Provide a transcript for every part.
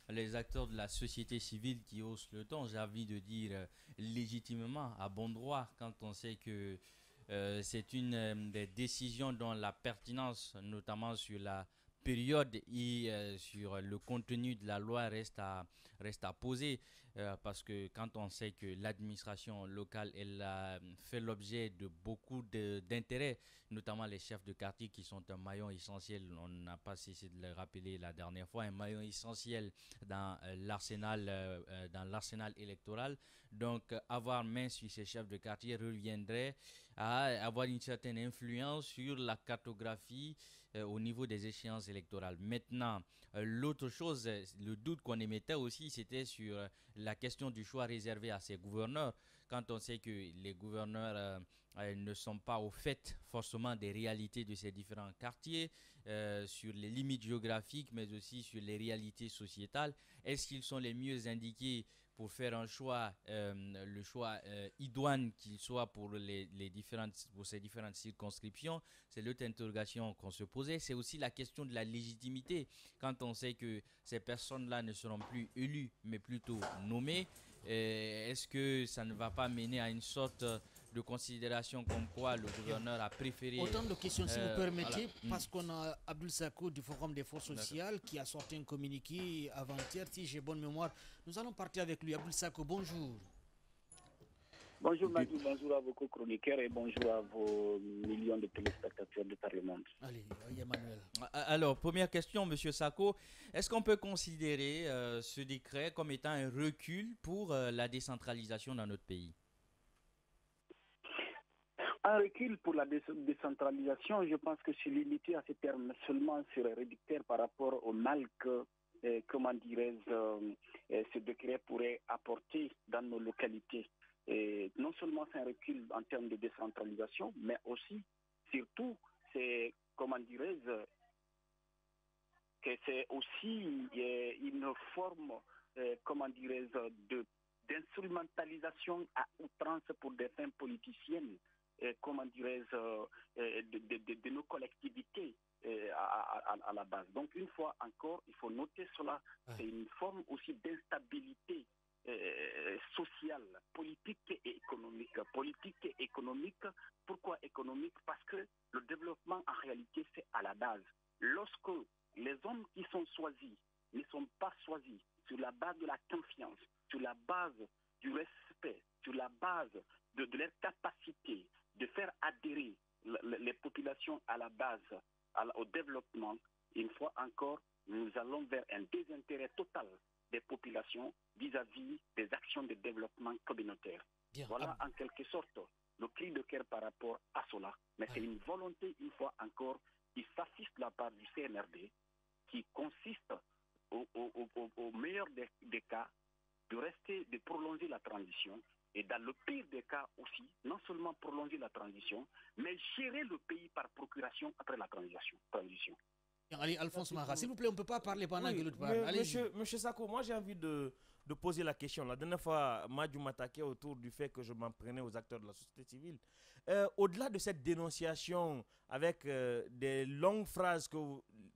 les acteurs de la société civile qui haussent le ton, j'ai envie de dire légitimement, à bon droit, quand on sait que c'est une des décisions dont la pertinence, notamment sur la période et sur le contenu de la loi reste à poser parce que quand on sait que l'administration locale elle a fait l'objet de beaucoup d'intérêts, notamment les chefs de quartier qui sont un maillon essentiel, on n'a pas cessé de le rappeler la dernière fois, un maillon essentiel dans l'arsenal électoral. Donc avoir main sur ces chefs de quartier reviendrait à avoir une certaine influence sur la cartographie au niveau des échéances électorales. Maintenant, l'autre chose, le doute qu'on émettait aussi, c'était sur la question du choix réservé à ces gouverneurs. Quand on sait que les gouverneurs ne sont pas au fait forcément des réalités de ces différents quartiers, sur les limites géographiques, mais aussi sur les réalités sociétales, est-ce qu'ils sont les mieux indiqués pour faire un choix, le choix idoine qu'il soit pour pour ces différentes circonscriptions? C'est l'autre interrogation qu'on se posait. C'est aussi la question de la légitimité. Quand on sait que ces personnes-là ne seront plus élues, mais plutôt nommées, est-ce que ça ne va pas mener à une sorte de considération comme quoi le Bien. gouverneur a préféré... Autant de questions, si vous voilà. permettez, parce qu'on a Abdul Sako du Forum des forces D'accord. sociales qui a sorti un communiqué avant-hier, si j'ai bonne mémoire. Nous allons partir avec lui. Abdul Sako, bonjour. Bonjour Du- Madi, bonjour à vos co-chroniqueurs et bonjour à vos millions de téléspectateurs de par le monde. Allez, Emmanuel. Alors, première question, Monsieur Sako. Est-ce qu'on peut considérer ce décret comme étant un recul pour la décentralisation dans notre pays? Un recul pour la décentralisation, je pense que se limiter à ces termes seulement serait réducteur par rapport au mal que, comment dirais-je, ce décret pourrait apporter dans nos localités. Et non seulement c'est un recul en termes de décentralisation, mais aussi, surtout, c'est, comment dirais-je, que c'est aussi une forme, comment dirais-je, d'instrumentalisation à outrance pour des fins politiciennes, comment dirais-je, de nos collectivités à la base. Donc, une fois encore, il faut noter cela, c'est une forme aussi d'instabilité sociale, politique et économique. Politique et économique, pourquoi économique? Parce que le développement, en réalité, c'est à la base. Lorsque les hommes qui sont choisis ne sont pas choisis sur la base de la confiance, sur la base du respect, sur la base de leur capacité de faire adhérer les populations à la base, au développement, une fois encore, nous allons vers un désintérêt total des populations vis-à-vis des actions de développement communautaire. Bien. Voilà en quelque sorte le cri de cœur par rapport à cela. Mais c'est une volonté, une fois encore, qui s'affiche de la part du CNRD, qui consiste au meilleur des cas de prolonger la transition et dans le pire des cas aussi, non seulement prolonger la transition, mais gérer le pays par procuration après la transition. Allez, Alphonse Merci Mara, pour... s'il vous plaît, on ne peut pas parler pendant que Oui, l'autre parle. mais Allez-y. monsieur Sako, moi j'ai envie de poser la question. La dernière fois, Madjou m'attaquait autour du fait que je m'en prenais aux acteurs de la société civile. Au-delà de cette dénonciation avec des longues phrases que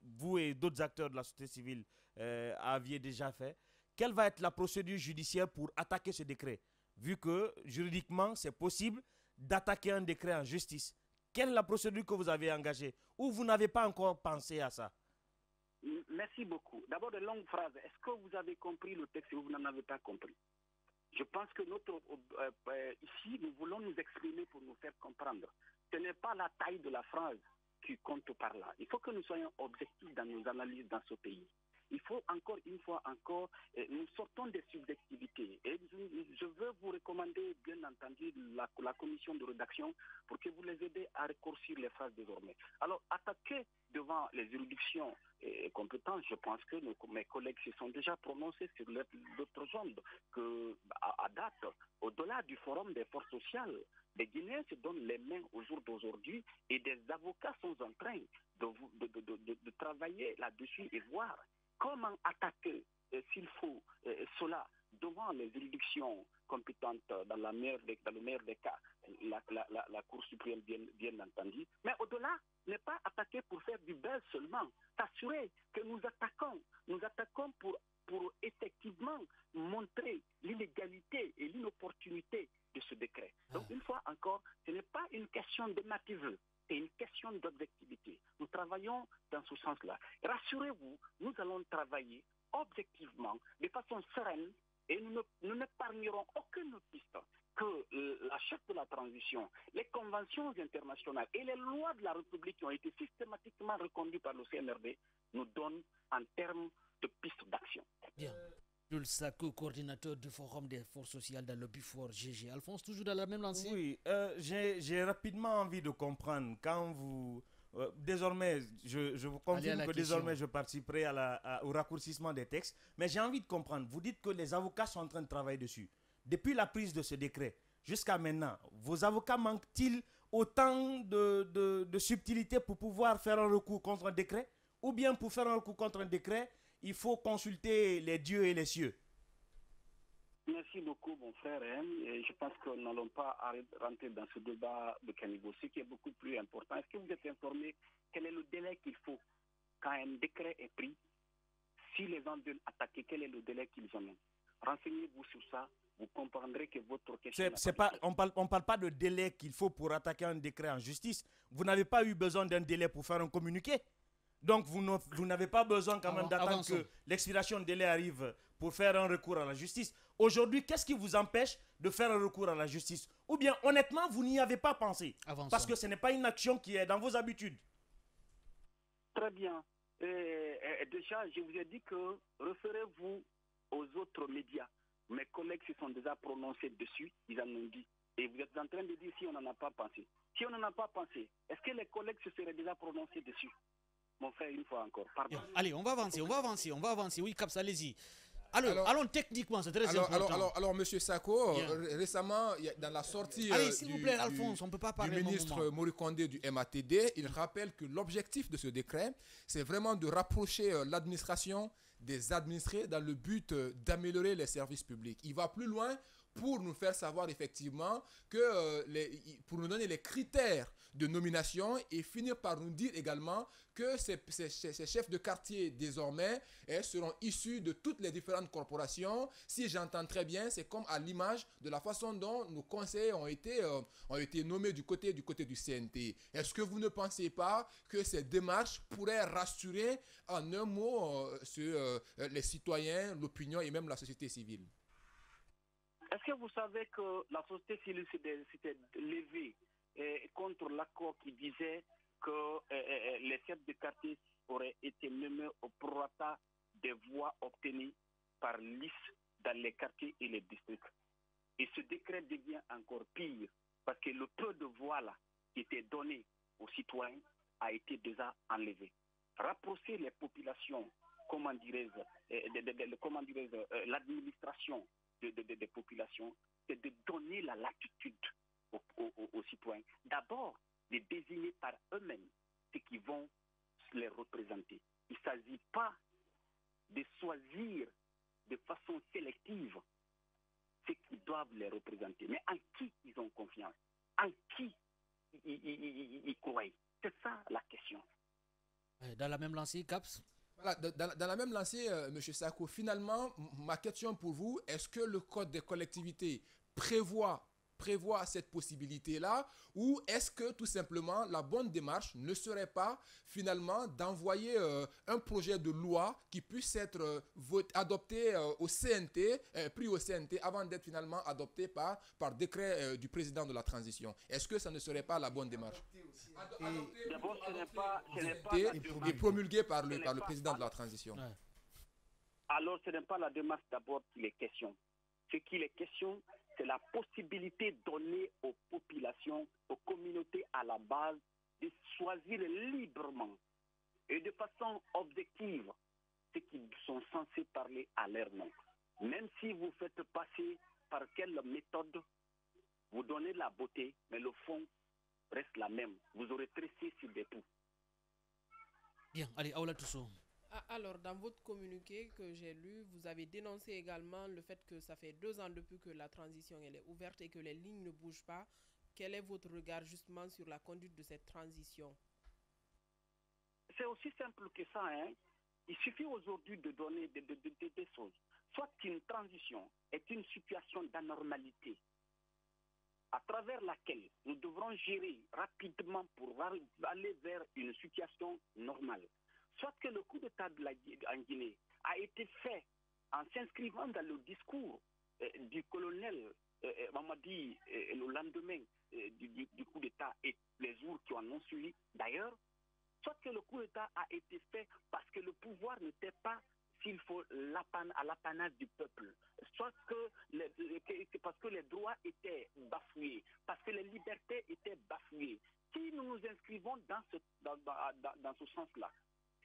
vous et d'autres acteurs de la société civile aviez déjà fait, quelle va être la procédure judiciaire pour attaquer ce décret? Vu que juridiquement, c'est possible d'attaquer un décret en justice. Quelle est la procédure que vous avez engagée? Ou vous n'avez pas encore pensé à ça? Merci beaucoup. D'abord, de longues phrases. Est-ce que vous avez compris le texte ou vous n'en avez pas compris? Je pense que ici, nous voulons nous exprimer pour nous faire comprendre. Ce n'est pas la taille de la phrase qui compte par là. Il faut que nous soyons objectifs dans nos analyses dans ce pays. Il faut encore une fois encore, nous sortons des subjectivités. Et je veux vous recommander, bien entendu, la commission de rédaction pour que vous les aidez à raccourcir les phrases désormais. Alors, attaquer devant les juridictions compétentes, je pense que mes collègues se sont déjà prononcés sur d'autres ondes que, à date, au-delà du forum des forces sociales, les Guinéens se donnent les mains au jour d'aujourd'hui et des avocats sont en train de travailler là-dessus et voir comment attaquer, s'il faut, cela devant les juridictions compétentes dans le meilleur des cas, la Cour suprême bien entendu. Mais au-delà, n'est pas attaquer pour faire du buzz seulement, s'assurer que nous attaquons pour question de nativeux, c'est une question d'objectivité. Nous travaillons dans ce sens-là. Rassurez-vous, nous allons travailler objectivement, de façon sereine, et nous n'épargnerons aucune piste que la chef de la transition, les conventions internationales et les lois de la République qui ont été systématiquement reconduites par le CNRD nous donnent en termes de pistes d'action. Bien. Jules Sako, coordinateur du Forum des forces sociales dans le Bufor GG. Alphonse, toujours dans la même lancée? Oui, j'ai rapidement envie de comprendre quand vous... désormais, je vous confirme que désormais je participerai au raccourcissement des textes, mais j'ai envie de comprendre. Vous dites que les avocats sont en train de travailler dessus. Depuis la prise de ce décret jusqu'à maintenant, vos avocats manquent-ils autant de subtilité pour pouvoir faire un recours contre un décret? Ou bien pour faire un recours contre un décret, il faut consulter les dieux et les cieux? Merci beaucoup, mon frère. Et je pense que nous n'allons pas rentrer dans ce débat de caniveau. Ce qui est beaucoup plus important, est-ce que vous êtes informé quel est le délai qu'il faut quand un décret est pris? Si les gens veulent attaquer, quel est le délai qu'ils ont? Renseignez-vous sur ça. Vous comprendrez que votre question... On ne parle pas de délai qu'il faut pour attaquer un décret en justice. Vous n'avez pas eu besoin d'un délai pour faire un communiqué. Donc, vous n'avez pas besoin quand même d'attendre que l'expiration de délai arrive pour faire un recours à la justice. Aujourd'hui, qu'est-ce qui vous empêche de faire un recours à la justice? Ou bien, honnêtement, vous n'y avez pas pensé? Parce que ce n'est pas une action qui est dans vos habitudes. Très bien. Déjà, je vous ai dit que référez-vous aux autres médias. Mes collègues se sont déjà prononcés dessus, ils en ont dit. Et vous êtes en train de dire si on n'en a pas pensé. Si on n'en a pas pensé, est-ce que les collègues se seraient déjà prononcés dessus? Mon frère, une fois encore, pardon. Allez, on va avancer. Oui, Caps, allez-y. Allons techniquement, c'est très important. Alors, M. Sako, récemment, dans la sortie du ministre Mori Kondé du MATD, il rappelle que l'objectif de ce décret, c'est vraiment de rapprocher l'administration des administrés dans le but d'améliorer les services publics. Il va plus loin pour nous faire savoir effectivement que pour nous donner les critères de nomination et finir par nous dire également que ces chefs de quartier désormais seront issus de toutes les différentes corporations. Si j'entends très bien, c'est comme à l'image de la façon dont nos conseillers ont été nommés du côté du CNT. Est-ce que vous ne pensez pas que ces démarches pourraient rassurer en un mot les citoyens, l'opinion et même la société civile? Est-ce que vous savez que la société civile s'était levée contre l'accord qui disait que les chefs de quartier auraient été nommés au prorata des voix obtenues par liste dans les quartiers et les districts? Et ce décret devient encore pire parce que le peu de voix là qui était donné aux citoyens a été déjà enlevé. Rapprocher les populations, l'administration des populations, c'est de donner la latitude aux citoyens. D'abord, de désigner par eux-mêmes ceux qui vont les représenter. Il ne s'agit pas de choisir de façon sélective ceux qui doivent les représenter, mais en qui ils ont confiance, en qui ils croient. C'est ça la question. Dans la même lancée, Caps? Voilà, dans la même lancée, M. Sako, finalement, ma question pour vous, est-ce que le Code des collectivités prévoit cette possibilité-là, ou est-ce que tout simplement la bonne démarche ne serait pas finalement d'envoyer un projet de loi qui puisse être adopté au CNT, pris au CNT avant d'être finalement adopté par décret du président de la transition? Est-ce que ça ne serait pas la bonne démarche? D'abord, ce n'est pas et promulgué par le président de la transition. Ouais. Alors, ce n'est pas la démarche d'abord qu'il est question. Ce qu'il est question, c'est la possibilité donnée aux populations, aux communautés à la base de choisir librement et de façon objective ceux qui sont censés parler à leur nom. Même si vous faites passer par quelle méthode, vous donnez la beauté, mais le fond reste la même. Vous aurez tressé sur des poux. Bien, allez, Aoula Tousso. Alors, dans votre communiqué que j'ai lu, vous avez dénoncé également le fait que ça fait 2 ans depuis que la transition elle est ouverte et que les lignes ne bougent pas. Quel est votre regard justement sur la conduite de cette transition? C'est aussi simple que ça. Il suffit aujourd'hui de donner des choses. Soit une transition est une situation d'anormalité. à travers laquelle nous devrons gérer rapidement pour aller vers une situation normale. Soit que le coup d'État en Guinée a été fait en s'inscrivant dans le discours du colonel Mamadi le lendemain du coup d'État et les jours qui en ont suivi d'ailleurs, soit que le coup d'État a été fait parce que le pouvoir n'était pas, s'il faut, à l'apanage du peuple, soit que parce que les droits étaient bafoués, parce que les libertés étaient bafouées. Si nous nous inscrivons dans ce sens-là,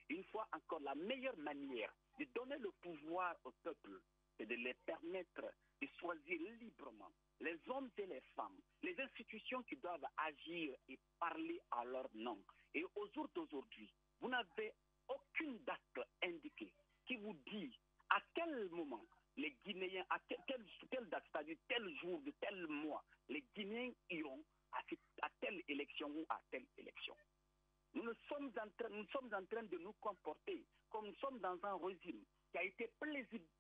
une fois encore, la meilleure manière de donner le pouvoir au peuple, c'est de les permettre de choisir librement les hommes et les femmes, les institutions qui doivent agir et parler à leur nom. Et au jour d'aujourd'hui, vous n'avez aucune date indiquée qui vous dit à quel moment les Guinéens, à quelle date, c'est-à-dire tel jour de tel mois, les Guinéens iront à telle élection ou à telle élection. Nous sommes en train de nous comporter comme nous sommes dans un régime qui a été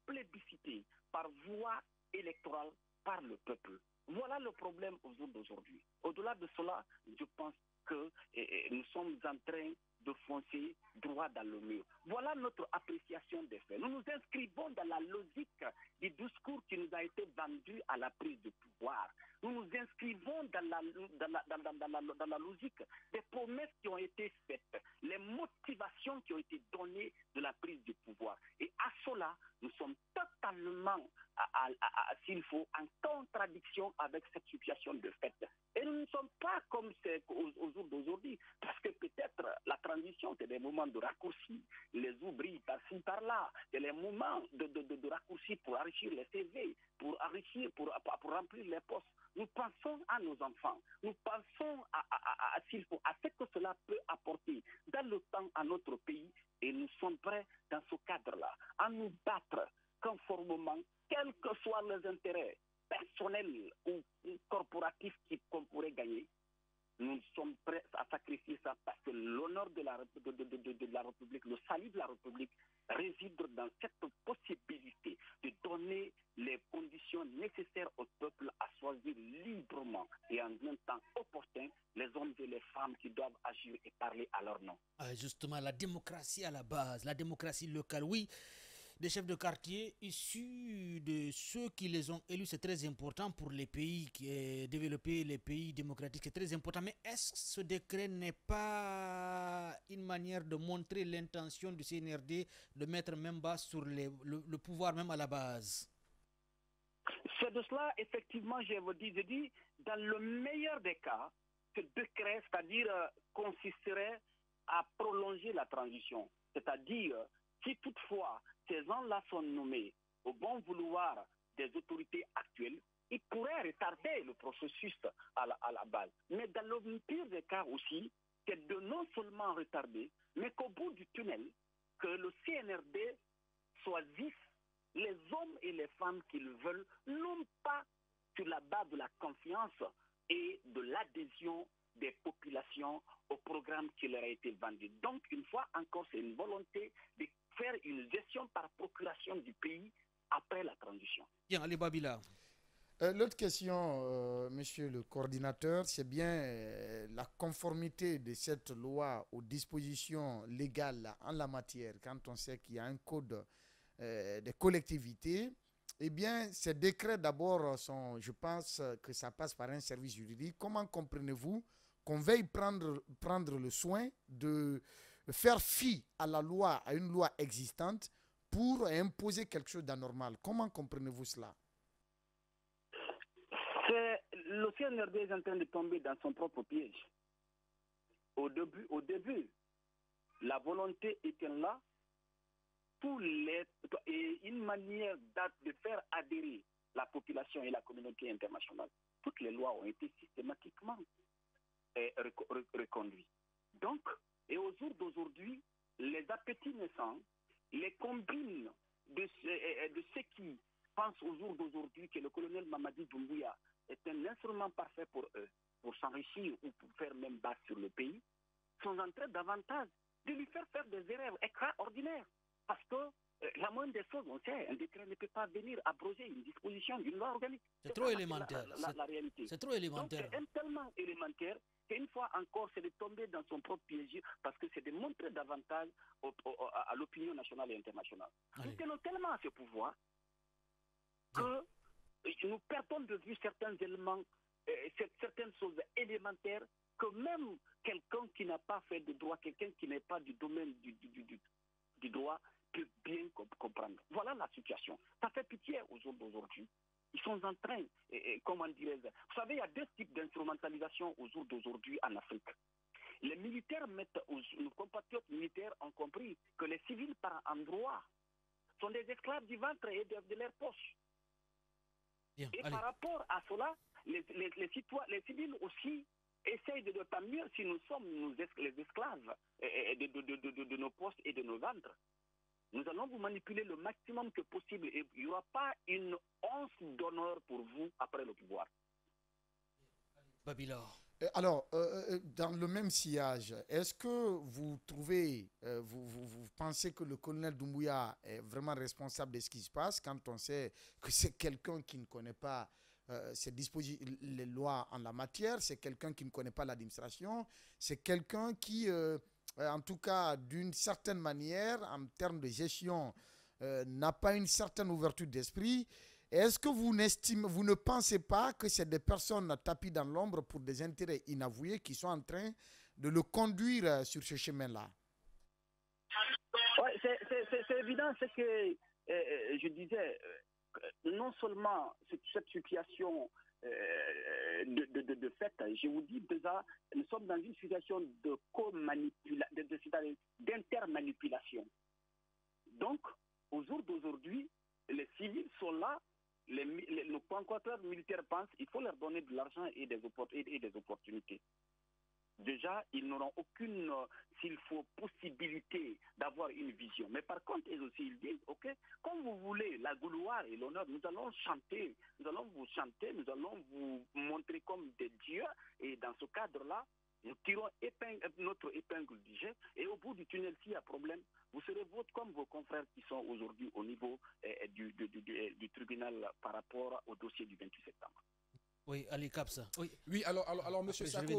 plébiscité par voie électorale par le peuple. Voilà le problème au jour d'aujourd'hui. Au-delà de cela, je pense que nous sommes en train de foncer droit dans le mur. Voilà notre appréciation des faits. Nous nous inscrivons dans la logique du discours qui nous a été vendu à la prise de pouvoir. Nous nous inscrivons dans la logique des promesses qui ont été faites, les motivations qui ont été données de la prise du pouvoir. Et à cela, nous sommes totalement, s'il faut, en contradiction avec cette situation de fait. Et nous ne sommes pas comme c'est au jour d'aujourd'hui, parce que peut-être la transition, c'est des moments de raccourci, les oublis par-ci, par-là, c'est les moments de raccourci pour enrichir les CV, pour enrichir, pour remplir les postes. Nous pensons à nos enfants, nous pensons à ce que cela peut apporter dans le temps à notre pays, et nous sommes prêts dans ce cadre-là à nous battre conformément, quels que soient les intérêts personnels ou corporatifs qu'on pourrait gagner. Nous sommes prêts à sacrifier ça parce que l'honneur de la République, le salut de la République réside dans cette possibilité de donner les conditions nécessaires au peuple à choisir librement et en même temps opportun les hommes et les femmes qui doivent agir et parler à leur nom. Justement, la démocratie à la base, la démocratie locale, oui. Des chefs de quartier issus de ceux qui les ont élus, c'est très important pour les pays qui développés, les pays démocratiques, c'est très important. Mais est-ce que ce décret n'est pas une manière de montrer l'intention du CNRD de mettre même bas sur le pouvoir même à la base? C'est de cela, effectivement, je dis, dans le meilleur des cas, ce décret, c'est-à-dire consisterait à prolonger la transition. C'est-à-dire, si toutefois ces gens-là sont nommés au bon vouloir des autorités actuelles, ils pourraient retarder le processus à la base. Mais dans le pire des cas aussi, c'est de non seulement retarder, mais qu'au bout du tunnel, que le CNRD choisisse les hommes et les femmes qu'ils veulent, non pas sur la base de la confiance et de l'adhésion des populations au programme qui leur a été vendu. Donc, une fois encore, c'est une volonté de faire une gestion par procuration du pays après la transition. Bien, Ali Babila. L'autre question, monsieur le coordinateur, c'est bien la conformité de cette loi aux dispositions légales en la matière. Quand on sait qu'il y a un code des collectivités, eh bien, ces décrets d'abord sont, je pense que ça passe par un service juridique. Comment comprenez-vous qu'on veuille prendre le soin de faire fi à la loi, à une loi existante pour imposer quelque chose d'anormal? Comment comprenez-vous cela? Le CNRD est en train de tomber dans son propre piège. Au début, la volonté était là, et une manière de faire adhérer la population et la communauté internationale. Toutes les lois ont été systématiquement reconduites. Donc, et au jour d'aujourd'hui, les appétits naissants, les combines de ceux qui pensent au jour d'aujourd'hui que le colonel Mamadi Doumbouya est un instrument parfait pour eux, pour s'enrichir ou pour faire même base sur le pays, sont en train davantage de lui faire des erreurs extraordinaires. Parce que La moindre des choses, on sait, un décret ne peut pas venir abroger une disposition d'une loi organique. C'est trop élémentaire. La réalité. C'est trop élémentaire. Donc, c'est tellement élémentaire qu'une fois encore, c'est de tomber dans son propre piège parce que c'est de montrer davantage à l'opinion nationale et internationale. Allez. Nous tenons tellement à ce pouvoir que nous perdons de vue certains éléments, certaines choses élémentaires que même quelqu'un qui n'a pas fait de droit, quelqu'un qui n'est pas du domaine du droit, peut bien comprendre. Voilà la situation. Ça fait pitié aux jours d'aujourd'hui. Ils sont en train, comment dirais-je, vous savez, il y a deux types d'instrumentalisation aux jours d'aujourd'hui en Afrique. Les militaires nos compatriotes militaires ont compris que les civils par endroit sont des esclaves du ventre et de leur poche. Bien, et allez. Par rapport à cela, les civils aussi essayent de tant mieux si nous sommes les esclaves de nos postes et de nos ventres. Nous allons vous manipuler le maximum que possible et il n'y aura pas une once d'honneur pour vous après le pouvoir. Babilor. Alors, dans le même sillage, est-ce que vous trouvez, vous pensez que le colonel Doumbouya est vraiment responsable de ce qui se passe quand on sait que c'est quelqu'un qui ne connaît pas les lois en la matière, c'est quelqu'un qui ne connaît pas l'administration, c'est quelqu'un qui, en tout cas, d'une certaine manière, en termes de gestion, n'a pas une certaine ouverture d'esprit. Est-ce que vous ne pensez pas que c'est des personnes tapis dans l'ombre pour des intérêts inavoués qui sont en train de le conduire sur ce chemin-là? Oui, c'est évident, c'est que je disais, non seulement cette situation de fait, je vous dis déjà, nous sommes dans une situation d'intermanipulation. Donc, au jour d'aujourd'hui, les civils sont là, nos compatriotes militaires pensent qu'il faut leur donner de l'argent et des opportunités. Déjà, ils n'auront aucune, s'il faut, possibilité d'avoir une vision. Mais par contre, ils aussi, ils disent, OK, comme vous voulez la gloire et l'honneur, nous allons chanter, nous allons vous chanter, nous allons vous montrer comme des dieux. Et dans ce cadre-là, nous tirons notre épingle du jeu. Et au bout du tunnel, s'il y a problème, vous serez comme vos confrères qui sont aujourd'hui au niveau du tribunal par rapport au dossier du 28 septembre. Oui, Ali Kapsa. Oui, alors Monsieur Sako,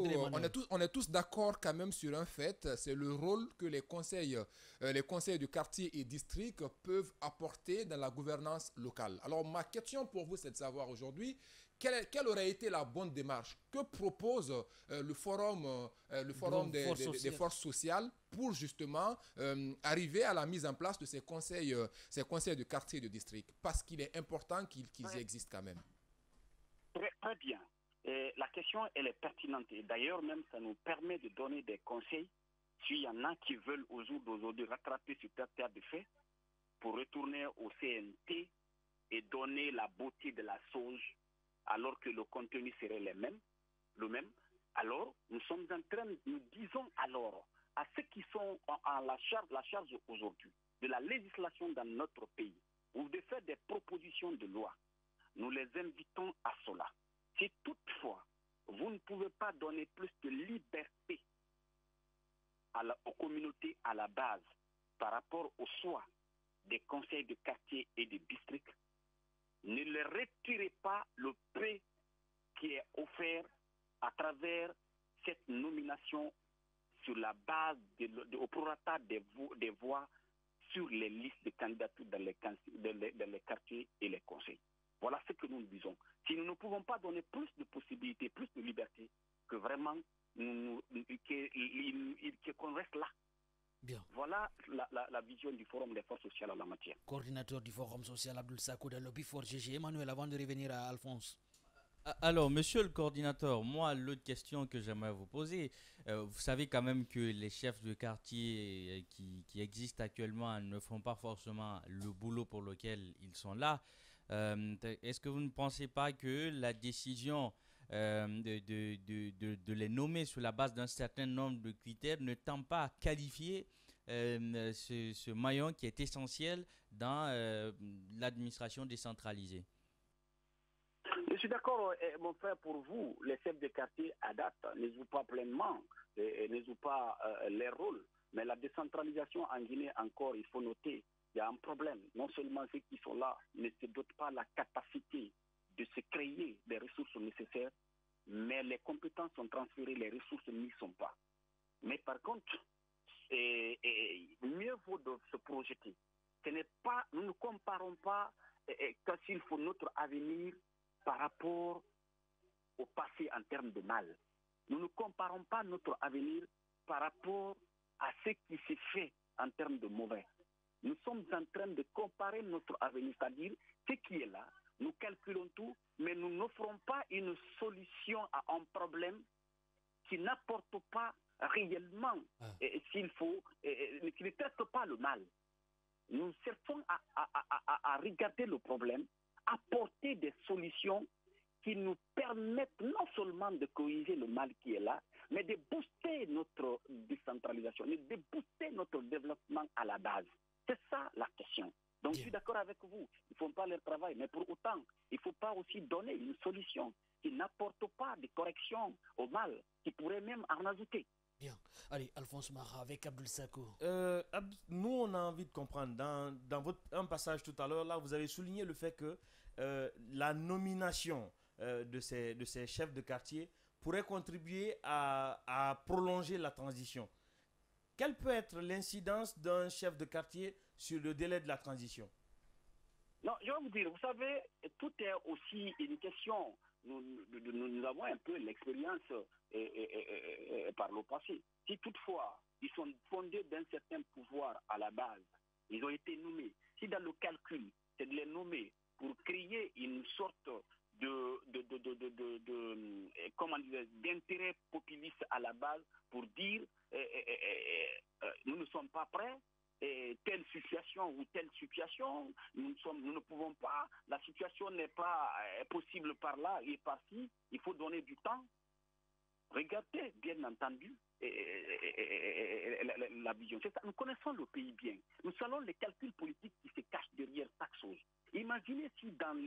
on est tous d'accord quand même sur un fait, c'est le rôle que les conseils de quartier et district peuvent apporter dans la gouvernance locale. Alors ma question pour vous, c'est de savoir aujourd'hui, quelle aurait été la bonne démarche? Que propose le forum des forces sociales pour justement arriver à la mise en place de ces conseils de quartier et de district? Parce qu'il est important qu'ils existent quand même. Très bien. Et la question, elle est pertinente. Et d'ailleurs, même, ça nous permet de donner des conseils s'il y en a qui veulent au jour d'aujourd'hui rattraper ce terre de fait pour retourner au CNT et donner la beauté de la sauge alors que le contenu serait le même. Alors, nous sommes en train, nous disons alors à ceux qui sont en la charge aujourd'hui de la législation dans notre pays ou de faire des propositions de loi. Nous les invitons à cela. Si toutefois, vous ne pouvez pas donner plus de liberté aux communautés à la base par rapport au choix des conseils de quartier et de district, ne leur retirez pas le prêt qui est offert à travers cette nomination sur la base au prorata des voix sur les listes de candidatures dans les quartiers et les conseils. Voilà ce que nous disons. Si nous ne pouvons pas donner plus de possibilités, plus de liberté, que vraiment qu'on reste là. Bien. Voilà la vision du Forum des forces sociales en la matière. Coordinateur du Forum social Abdoul Sako de l'Obi for GG. Emmanuel, avant de revenir à Alphonse. Alors, monsieur le coordinateur, moi, l'autre question que j'aimerais vous poser, vous savez quand même que les chefs de quartier qui existent actuellement ne font pas forcément le boulot pour lequel ils sont là. Est-ce que vous ne pensez pas que la décision de les nommer sur la base d'un certain nombre de critères ne tend pas à qualifier ce maillon qui est essentiel dans l'administration décentralisée? Je suis d'accord, mon frère, pour vous, les chefs de quartier à date ne jouent pas pleinement, ne jouent pas leur rôle. Mais la décentralisation en Guinée, encore, il faut noter il y a un problème. Non seulement ceux qui sont là ne se dotent pas la capacité de se créer les ressources nécessaires, mais les compétences sont transférées, les ressources n'y sont pas. Mais par contre, mieux vaut de se projeter. Nous ne comparons pas quand il faut notre avenir par rapport au passé en termes de mal. Nous ne comparons pas notre avenir par rapport à ce qui s'est fait en termes de mauvais. Nous sommes en train de comparer notre avenir, c'est-à-dire ce qui est là. Nous calculons tout, mais nous n'offrons pas une solution à un problème qui n'apporte pas réellement, s'il faut, qui ne traite pas le mal. Nous cherchons à regarder le problème, apporter des solutions qui nous permettent non seulement de corriger le mal qui est là, mais de booster notre décentralisation, de booster notre développement à la base. C'est ça la question. Donc je suis d'accord avec vous, ils ne font pas leur travail, mais pour autant, il ne faut pas aussi donner une solution qui n'apporte pas de correction au mal, qui pourrait même en ajouter. Bien. Allez, Alphonse Mara avec Abdoul Sako. Nous, on a envie de comprendre. Dans un passage tout à l'heure, là, vous avez souligné le fait que la nomination de ces chefs de quartier pourrait contribuer à prolonger la transition. Quelle peut être l'incidence d'un chef de quartier sur le délai de la transition? Non, je vais vous dire, vous savez, tout est aussi une question. Nous avons un peu l'expérience par le passé. Si toutefois, ils sont fondés d'un certain pouvoir à la base, ils ont été nommés. Si dans le calcul, c'est de les nommer pour créer une sorte d'intérêt populiste à la base, pour dire nous ne sommes pas prêts, telle situation ou telle situation, nous ne pouvons pas, la situation n'est pas possible par là et par-ci, il faut donner du temps. Regardez, bien entendu, la vision. C'est ça. Nous connaissons le pays bien. Nous savons les calculs politiques qui se cachent derrière chaque chose. Imaginez si dans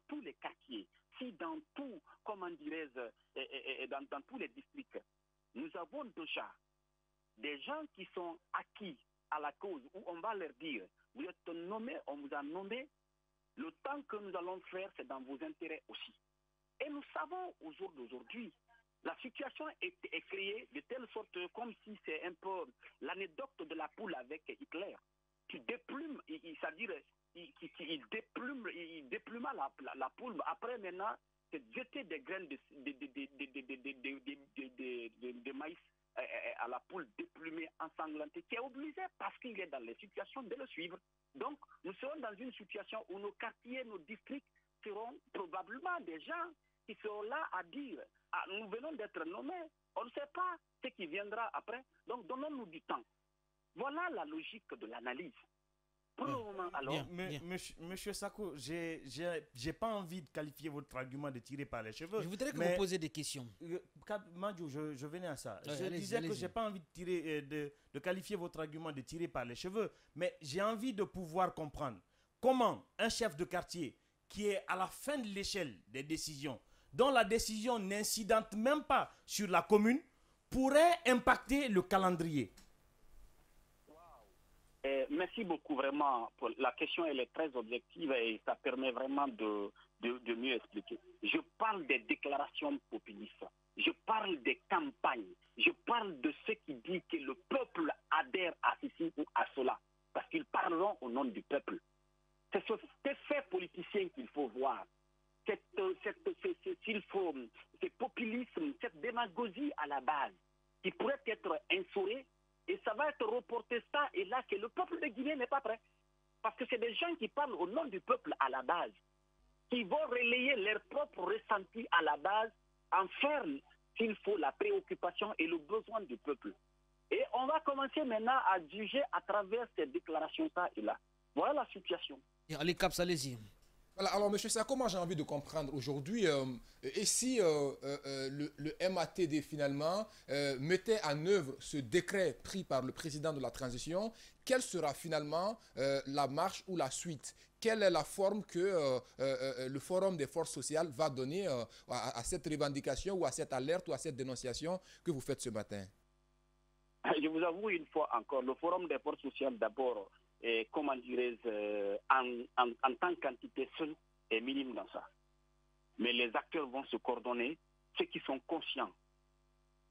tous les quartiers, si dans tout, comment dirais-je, dans tous les districts, nous avons déjà des gens qui sont acquis à la cause, où on va leur dire, vous êtes nommés, on vous a nommé, le temps que nous allons faire, c'est dans vos intérêts aussi. Et nous savons au jour d'aujourd'hui, la situation est créée de telle sorte comme si c'est un peu l'anecdote de la poule avec Hitler, qui déplume, c'est-à-dire il dépluma la poule. Après maintenant, c'est jeter des graines de maïs à la poule déplumée, ensanglantée, qui est obligée parce qu'il est dans les situations de le suivre. Donc, nous serons dans une situation où nos quartiers, nos districts seront probablement des gens qui seront là à dire nous venons d'être nommés, on ne sait pas ce qui viendra après, donc donnons-nous du temps. Voilà la logique de l'analyse. Pour le moment, alors... Monsieur Sako, j'ai pas envie de qualifier votre argument de tirer par les cheveux. Je voudrais que vous posiez des questions. Madjo, je venais à ça. Je disais que j'ai pas envie de qualifier votre argument de tirer par les cheveux, mais j'ai envie de pouvoir comprendre comment un chef de quartier qui est à la fin de l'échelle des décisions, dont la décision n'incidente même pas sur la commune, pourrait impacter le calendrier. Merci beaucoup vraiment. La question elle est très objective et ça permet vraiment de mieux expliquer. Je parle des déclarations populistes. Je parle des campagnes. Je parle de ceux qui disent que le peuple adhère à ceci ou à cela. Parce qu'ils parleront au nom du peuple. C'est ce fait politicien qu'il faut voir. Ce populisme, cette démagogie à la base, qui pourrait être instaurée, et ça va être reporté ça et là que le peuple de Guinée n'est pas prêt. Parce que c'est des gens qui parlent au nom du peuple à la base, qui vont relayer leurs propres ressentis à la base, en faire, s'il faut, la préoccupation et le besoin du peuple. Et on va commencer maintenant à juger à travers ces déclarations ça et là. Voilà la situation. Allez, Caps, allez-y. Voilà, alors, M. Sako, moi j'ai envie de comprendre aujourd'hui, et si le MATD finalement mettait en œuvre ce décret pris par le président de la transition, quelle sera finalement la marche ou la suite? Quelle est la forme que le Forum des forces sociales va donner à cette revendication ou à cette alerte ou à cette dénonciation que vous faites ce matin? Je vous avoue une fois encore, le Forum des forces sociales d'abord, comment dirais-je, en tant qu'entité seule est minime dans ça. Mais les acteurs vont se coordonner, ceux qui sont conscients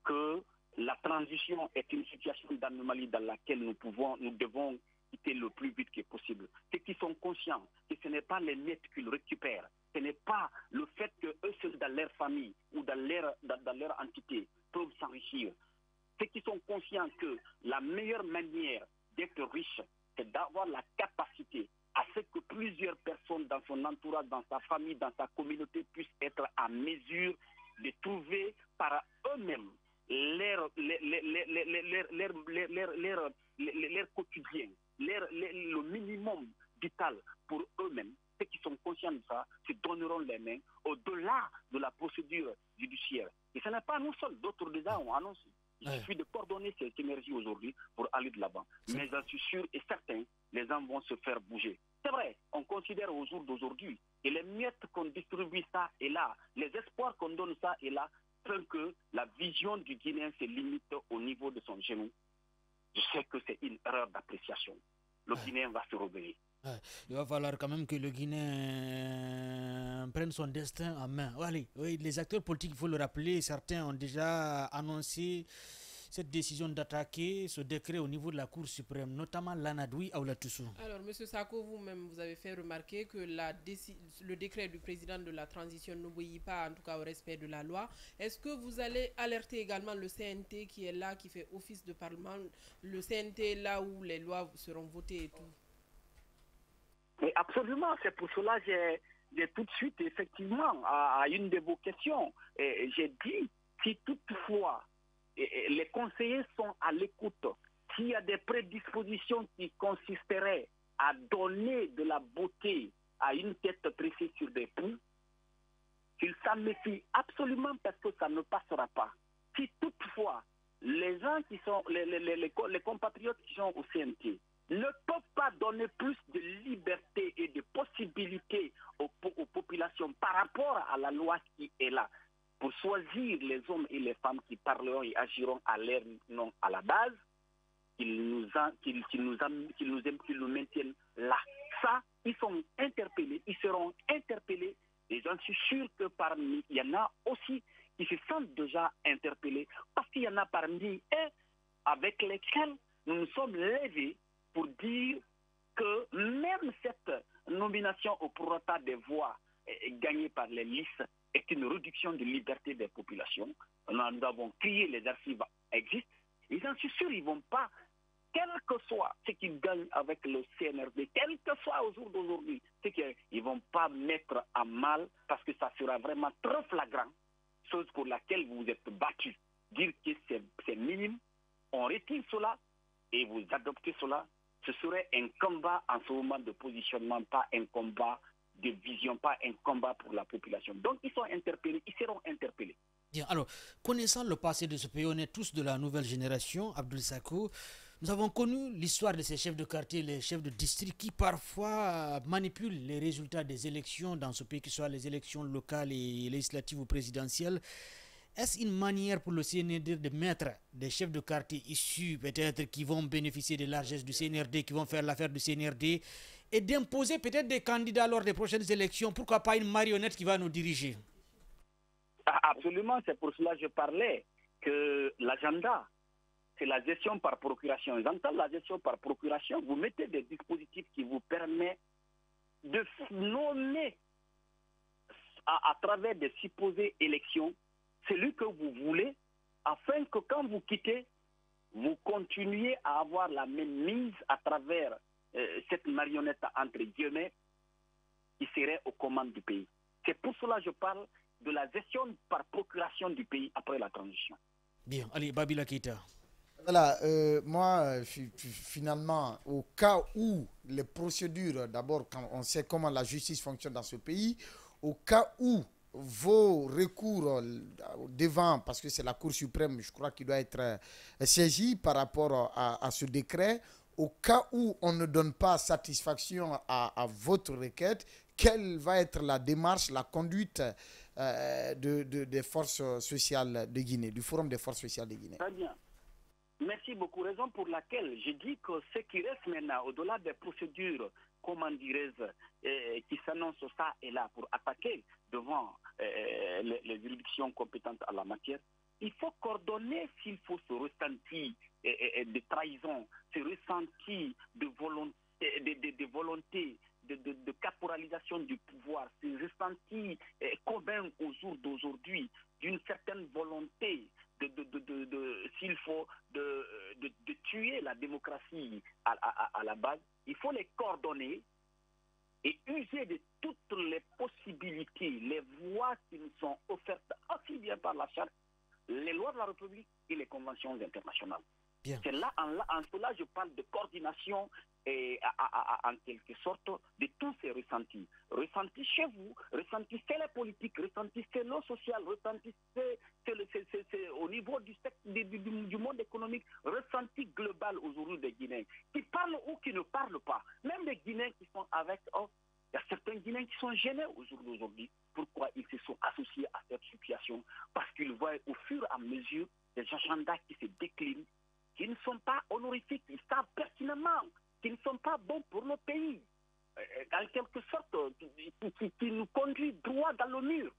que la transition est une situation d'anomalie dans laquelle nous devons quitter le plus vite que possible. Ceux qui sont conscients que ce n'est pas les miettes qu'ils récupèrent, ce n'est pas le fait qu'eux seuls dans leur famille ou dans leur entité peuvent s'enrichir. Ceux qui sont conscients que la meilleure manière d'être riche, c'est d'avoir la capacité à ce que plusieurs personnes dans son entourage, dans sa famille, dans sa communauté puissent être à mesure de trouver par eux-mêmes leur quotidien, le minimum vital pour eux-mêmes. Ceux qui sont conscients de ça se donneront les mains au-delà de la procédure judiciaire. Et ce n'est pas nous seuls, d'autres déjà ont annoncé. Il suffit de coordonner cette énergie aujourd'hui pour aller de l'avant. Mais j'en suis sûr et certain, les gens vont se faire bouger. C'est vrai, on considère au jour d'aujourd'hui que les miettes qu'on distribue, ça est là. Les espoirs qu'on donne, ça est là. Tant que la vision du Guinéen se limite au niveau de son genou, je sais que c'est une erreur d'appréciation. Le Guinéen va se rebeller. Il va falloir quand même que le Guinéen prenne son destin en main. Allez, oui, les acteurs politiques, il faut le rappeler, certains ont déjà annoncé cette décision d'attaquer ce décret au niveau de la Cour suprême, notamment l'Anadoui Aoulatoussou. Alors, M. Sako, vous-même, vous avez fait remarquer que le décret du président de la transition n'obéit pas, en tout cas, au respect de la loi. Est-ce que vous allez alerter également le CNT qui est là, qui fait office de parlement, le CNT là où les lois seront votées et tout? Mais absolument, c'est pour cela que j'ai tout de suite, effectivement, à une de vos questions, j'ai dit, si toutefois les conseillers sont à l'écoute, s'il y a des prédispositions qui consisteraient à donner de la beauté à une tête tressée sur des ponts, qu'ils s'en méfient absolument parce que ça ne passera pas. Si toutefois les gens qui sont, les compatriotes qui sont au CNT ne peuvent pas donner plus de liberté et de possibilités aux populations par rapport à la loi qui est là, pour choisir les hommes et les femmes qui parleront et agiront à leur nom à la base, qu'ils nous maintiennent là. Ça, ils sont interpellés, ils seront interpellés, et j'en suis sûr que parmi, il y en a aussi qui se sentent déjà interpellés, parce qu'il y en a parmi eux avec lesquels nous nous sommes levés pour dire que même cette nomination au prorata des voix gagnée par les listes est une réduction de liberté des populations. Nous avons crié, les archives existent. Et j'en suis sûr, ils ne vont pas, quel que soit ce qu'ils gagnent avec le CNRD, quel que soit au jour d'aujourd'hui, c'est qu'ils ne vont pas mettre à mal parce que ça sera vraiment trop flagrant, chose pour laquelle vous êtes battus. Dire que c'est minime, on retire cela et vous adoptez cela. Ce serait un combat en ce moment de positionnement, pas un combat de vision, pas un combat pour la population. Donc ils sont interpellés, ils seront interpellés. Bien, alors, connaissant le passé de ce pays, on est tous de la nouvelle génération, Abdoul Sako. Nous avons connu l'histoire de ces chefs de quartier, les chefs de district qui parfois manipulent les résultats des élections dans ce pays, que ce soit les élections locales et législatives ou présidentielles. Est-ce une manière pour le CNRD de mettre des chefs de quartier issus peut-être qui vont bénéficier des largesses du CNRD, qui vont faire l'affaire du CNRD, et d'imposer peut-être des candidats lors des prochaines élections? Pourquoi pas une marionnette qui va nous diriger? Absolument, c'est pour cela que je parlais que l'agenda, c'est la gestion par procuration. J'entends la gestion par procuration, vous mettez des dispositifs qui vous permettent de nommer à travers des supposées élections celui que vous voulez, afin que quand vous quittez, vous continuiez à avoir la même mise à travers cette marionnette entre guillemets qui serait aux commandes du pays. C'est pour cela que je parle de la gestion par procuration du pays après la transition. Bien, allez, Babila Keita. Voilà, moi, finalement, au cas où les procédures, d'abord, quand on sait comment la justice fonctionne dans ce pays, au cas où vos recours devant, parce que c'est la Cour suprême, je crois qu'il doit être saisi par rapport à ce décret, au cas où on ne donne pas satisfaction à votre requête, quelle va être la démarche, la conduite des forces sociales de Guinée, du Forum des forces sociales de Guinée? Très bien. Merci beaucoup. Raison pour laquelle j'ai dit que ce qui reste maintenant, au-delà des procédures, comment dirais-je, qui s'annoncent ça et là pour attaquer devant les juridictions compétentes en la matière, il faut coordonner s'il faut ce ressenti de trahison, ce ressenti de volonté, de caporalisation du pouvoir, ce ressenti commun au jour d'aujourd'hui d'une certaine volonté s'il faut de tuer la démocratie à la base. Il faut les coordonner et user de toutes les possibilités, les voies qui nous sont offertes aussi bien par la charte, les lois de la République et les conventions internationales. C'est là, en cela, je parle de coordination et en quelque sorte de tous ces ressentis. Ressentis chez vous, ressentis c'est les politiques, ressentis c'est le social, ressentis c'est au niveau du monde économique, ressenti global aujourd'hui des Guinéens, qui parlent ou qui ne parlent pas. Même les Guinéens qui sont avec eux, il y a certains Guinéens qui sont gênés au jour d'aujourd'hui. Pourquoi ils se sont associés à cette situation? Parce qu'ils voient au fur et à mesure des agendas qui se déclinent, qui ne sont pas honorifiques, ils savent pertinemment qu'ils ne sont pas bons pour le pays, en quelque sorte, qui nous conduit droit dans le mur.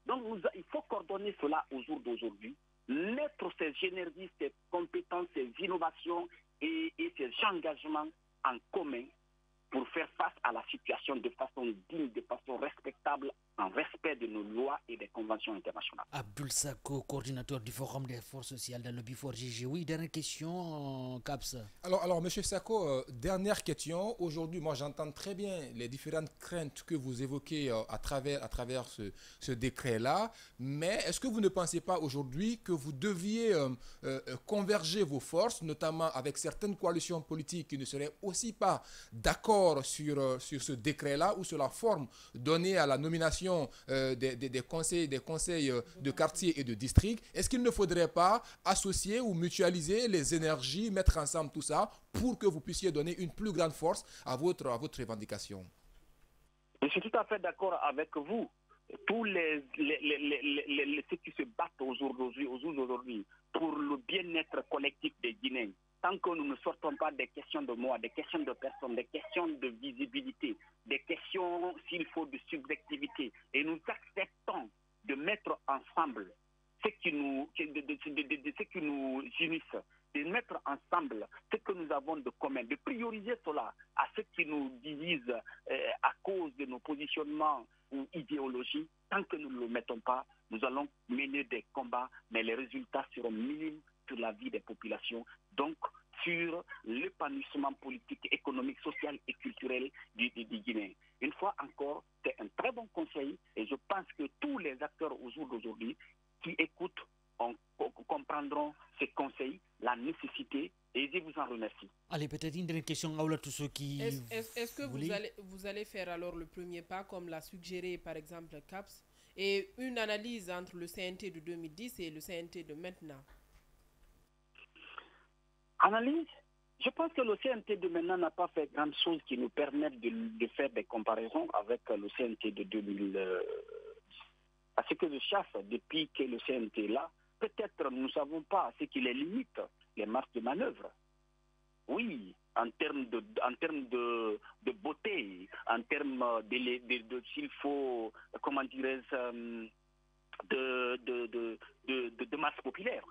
Donc il faut coordonner cela au jour d'aujourd'hui, mettre ces énergies, ces compétences, ces innovations et ces engagements en commun pour faire face à la situation de façon digne, de façon respectable, en respect de nos lois et des conventions internationales. Abdoul Sako, coordinateur du Forum des forces sociales dans le Bifor GG. Oui, dernière question, Caps. Alors, M. Sako, dernière question. Aujourd'hui, moi, j'entends très bien les différentes craintes que vous évoquez à travers ce décret-là. Mais est-ce que vous ne pensez pas aujourd'hui que vous deviez converger vos forces, notamment avec certaines coalitions politiques qui ne seraient aussi pas d'accord sur ce décret-là ou sur la forme donnée à la nomination des conseils de quartier et de district? Est-ce qu'il ne faudrait pas associer ou mutualiser les énergies, mettre ensemble tout ça pour que vous puissiez donner une plus grande force à votre revendication? Je suis tout à fait d'accord avec vous. Tous ceux qui se battent au jour d'aujourd'hui pour le bien-être collectif des Guinéens, tant que nous ne sortons pas des questions de moi, des questions de personnes, des questions de visibilité, des questions, s'il faut, de subjectivité, et nous acceptons de mettre ensemble ce qui nous unissent, de mettre ensemble ce que nous avons de commun, de prioriser cela à ce qui nous divise à cause de nos positionnements ou idéologies. Tant que nous ne le mettons pas, nous allons mener des combats, mais les résultats seront minimes sur la vie des populations, donc sur l'épanouissement politique, économique, social et culturel du Guinéen. Une fois encore, c'est un très bon conseil et je pense que tous les acteurs au jour d'aujourd'hui qui écoutent comprendront ces conseils, la nécessité, et je vous en remercie. Allez, peut-être une dernière question à tous ceux qui... Est-ce que vous allez faire alors le premier pas, comme l'a suggéré par exemple CAPS, et une analyse entre le CNT de 2010 et le CNT de maintenant? Analyse? Je pense que le CNT de maintenant n'a pas fait grand chose qui nous permette de faire des comparaisons avec le CNT de 2000. À ce que je chasse depuis que le CNT est là, peut-être nous ne savons pas ce qui les limite, les marges de manœuvre. Oui, en termes de beauté, en termes s'il faut, comment dirais-je, de masse populaire.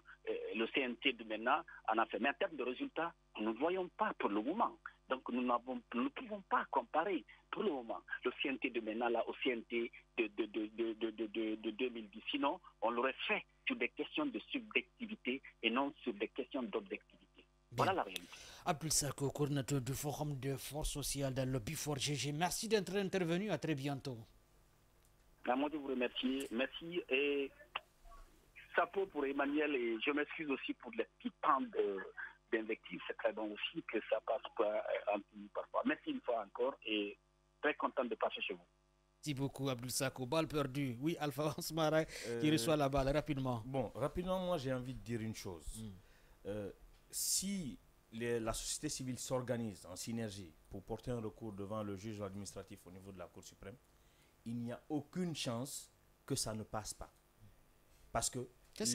Le CNT de maintenant en a fait. Mais en termes de résultats, nous ne voyons pas pour le moment. Donc nous ne pouvons pas comparer pour le moment le CNT de maintenant là au CNT de 2010. Sinon, on l'aurait fait sur des questions de subjectivité et non sur des questions d'objectivité. Voilà la réalité. Abdoul Sako, coordinateur du Forum de forces sociales dans le Bifor GG. Merci d'être intervenu. À très bientôt. Moi, je vous remercie. Merci et chapeau pour Emmanuel et je m'excuse aussi pour les petits temps d'invectives. C'est très bon aussi que ça passe pas un peu parfois. Merci une fois encore et très content de passer chez vous. Merci beaucoup, Abdoul Sako. Balle perdue. Oui, Alpha Ousmara qui reçoit la balle rapidement. Bon, rapidement, moi j'ai envie de dire une chose. Si la société civile s'organise en synergie pour porter un recours devant le juge administratif au niveau de la Cour suprême, il n'y a aucune chance que ça ne passe pas. Parce que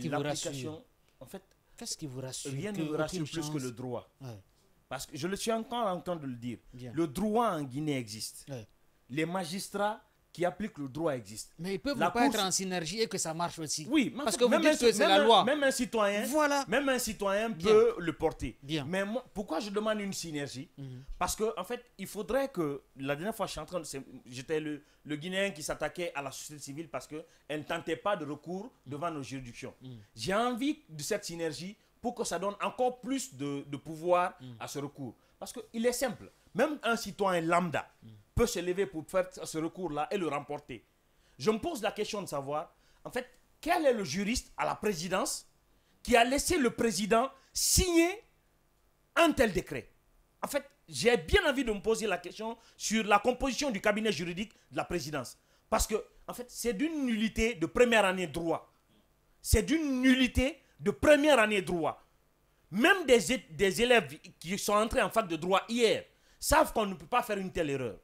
l'application, en fait, Qu'est-ce qui vous rassure? Rien ne me rassure plus que le droit. Ouais. Parce que je le suis encore en train de le dire. Bien. Le droit en Guinée existe. Ouais. Les magistrats qui appliquent le droit existent. Mais ils peuvent La pas cour- être en synergie et que ça marche aussi. Oui, parce que vous dites que c'est la loi. Même un citoyen, Voilà. même un citoyen Bien. peut le porter. Bien. Mais moi, pourquoi je demande une synergie? Parce que en fait, il faudrait que la dernière fois, j'étais le Guinéen qui s'attaquait à la société civile parce que elle ne tentait pas de recours devant nos juridictions. J'ai envie de cette synergie pour que ça donne encore plus de pouvoir à ce recours. Parce qu'il est simple. Même un citoyen lambda peut se lever pour faire ce recours-là et le remporter. Je me pose la question de savoir, en fait, quel est le juriste à la présidence qui a laissé le président signer un tel décret? En fait, j'ai bien envie de me poser la question sur la composition du cabinet juridique de la présidence. Parce que, en fait, c'est d'une nullité de première année droit. C'est d'une nullité de première année droit. Même des élèves qui sont entrés en fac de droit hier savent qu'on ne peut pas faire une telle erreur.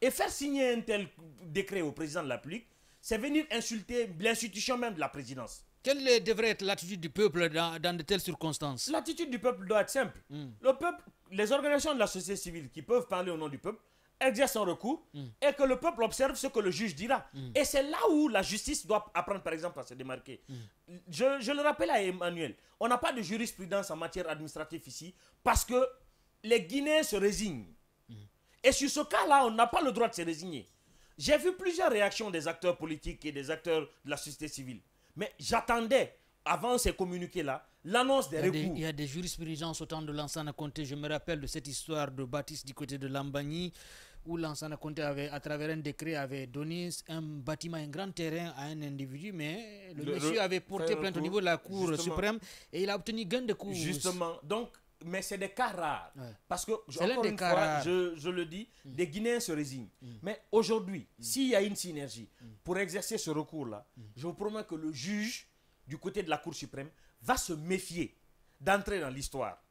Et faire signer un tel décret au président de la République, c'est venir insulter l'institution même de la présidence. Quelle devrait être l'attitude du peuple dans de telles circonstances? L'attitude du peuple doit être simple. Le peuple, les organisations de la société civile qui peuvent parler au nom du peuple, exercent un recours et que le peuple observe ce que le juge dira. Et c'est là où la justice doit apprendre, par exemple, à se démarquer. Je le rappelle à Emmanuel, on n'a pas de jurisprudence en matière administrative ici parce que les Guinéens se résignent. Et sur ce cas-là, on n'a pas le droit de se résigner. J'ai vu plusieurs réactions des acteurs politiques et des acteurs de la société civile. Mais j'attendais, avant ces communiqués-là, l'annonce des recours. Il y a des jurisprudences au temps de Lansana Conté. Je me rappelle de cette histoire de Baptiste du côté de Lambagny, où Lansana Conté avait, à travers un décret, avait donné un bâtiment, un grand terrain à un individu, mais le monsieur avait porté plainte au niveau de la Cour suprême et il a obtenu gain de cause. Justement, donc, mais c'est des cas rares. Ouais. Parce que, C'est encore l'un des une cas fois, rares. je le dis, des Guinéens se résignent. Mais aujourd'hui, s'il y a une synergie pour exercer ce recours-là, je vous promets que le juge, du côté de la Cour suprême, va se méfier d'entrer dans l'histoire.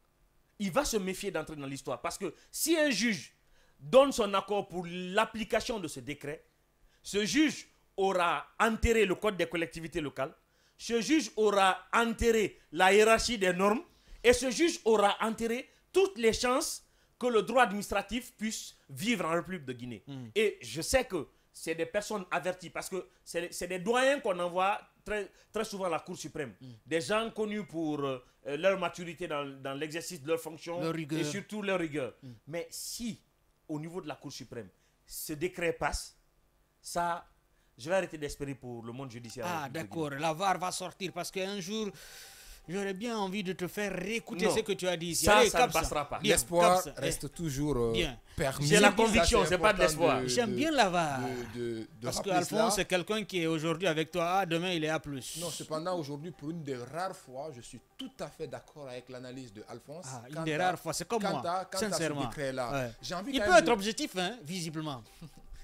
Il va se méfier d'entrer dans l'histoire. Parce que si un juge donne son accord pour l'application de ce décret, ce juge aura enterré le code des collectivités locales, ce juge aura enterré la hiérarchie des normes, et ce juge aura enterré toutes les chances que le droit administratif puisse vivre en République de Guinée. Et je sais que c'est des personnes averties parce que c'est des doyens qu'on envoie très, très souvent à la Cour suprême. Des gens connus pour leur maturité dans l'exercice de leurs fonctions et surtout leur rigueur. Mais si, au niveau de la Cour suprême, ce décret passe, ça, je vais arrêter d'espérer pour le monde judiciaire. Ah, d'accord. La VAR va sortir parce qu'un jour, j'aurais bien envie de te faire réécouter ce que tu as dit ici. Ça, Allez, ça ne passera pas. L'espoir reste toujours permis. J'ai la conviction, c'est pas de l'espoir. J'aime bien la VAR. Parce qu'Alphonse, c'est quelqu'un qui est aujourd'hui avec toi. Ah, demain, il est à plus. Non, cependant, aujourd'hui, pour une des rares fois, je suis tout à fait d'accord avec l'analyse de Alphonse. Ah, une des rares fois, c'est comme moi, sincèrement. Il peut être objectif, hein, visiblement.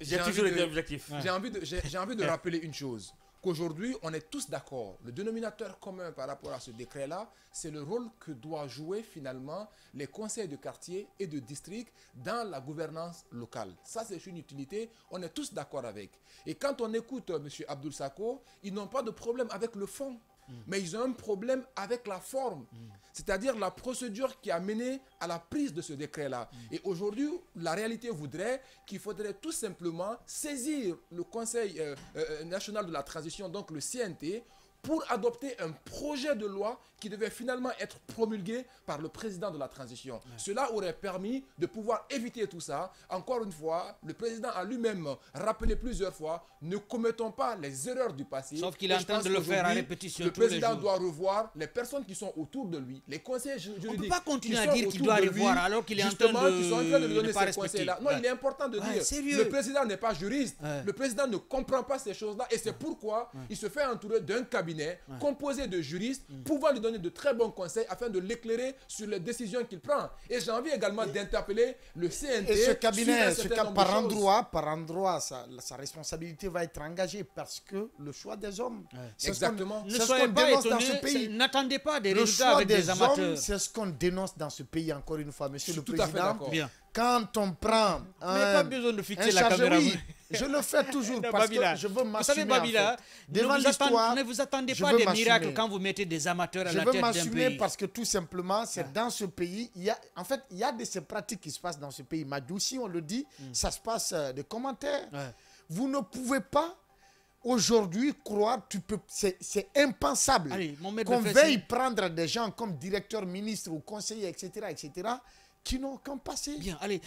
J'ai toujours été objectif. J'ai envie de rappeler une chose. Qu'aujourd'hui, on est tous d'accord. Le dénominateur commun par rapport à ce décret-là, c'est le rôle que doivent jouer finalement les conseils de quartier et de district dans la gouvernance locale. Ça, c'est une utilité, on est tous d'accord avec. Et quand on écoute M. Abdoul Sako, ils n'ont pas de problème avec le fond, mais ils ont un problème avec la forme. C'est-à-dire la procédure qui a mené à la prise de ce décret-là. Et aujourd'hui, la réalité voudrait qu'il faudrait tout simplement saisir le Conseil national de la transition, donc le CNT, pour adopter un projet de loi qui devait finalement être promulgué par le président de la transition. Cela aurait permis de pouvoir éviter tout ça. Encore une fois, le président a lui-même rappelé plusieurs fois, ne commettons pas les erreurs du passé. Sauf qu'il est en train de le faire à répétition. Le président doit revoir les personnes qui sont autour de lui, les conseils juridiques. On ne peut pas continuer à dire qu'il doit revoir alors qu'il est en train de lui donner ces conseils-là. Non, il est important de dire, sérieux. le président n'est pas juriste, le président ne comprend pas ces choses-là et c'est pourquoi il se fait entourer d'un cabinet composé de juristes pouvant lui donner de très bons conseils afin de l'éclairer sur les décisions qu'il prend. Et j'ai envie également d'interpeller le CNT. Et ce cabinet, par endroit, sa responsabilité va être engagée parce que le choix des hommes, exactement. Ne soyez pas étonnés, n'attendez pas des résultats avec des amateurs. C'est ce qu'on dénonce dans ce pays, encore une fois, monsieur le président. Quand on prend mais pas besoin de fixer la caméra. Je le fais toujours parce que je veux m'assumer. Vous savez, Babila, devant l'histoire, ne vous attendez pas des miracles quand vous mettez des amateurs à la tête d'un pays. Je veux m'assumer parce que tout simplement, c'est dans ce pays, il y a de ces pratiques qui se passent dans ce pays. Madjou, si on le dit, ça se passe des commentaires. Vous ne pouvez pas aujourd'hui croire, c'est impensable qu'on veuille prendre des gens comme directeurs, ministres ou conseillers, etc., qui n'ont qu'un passé. Bien, allez,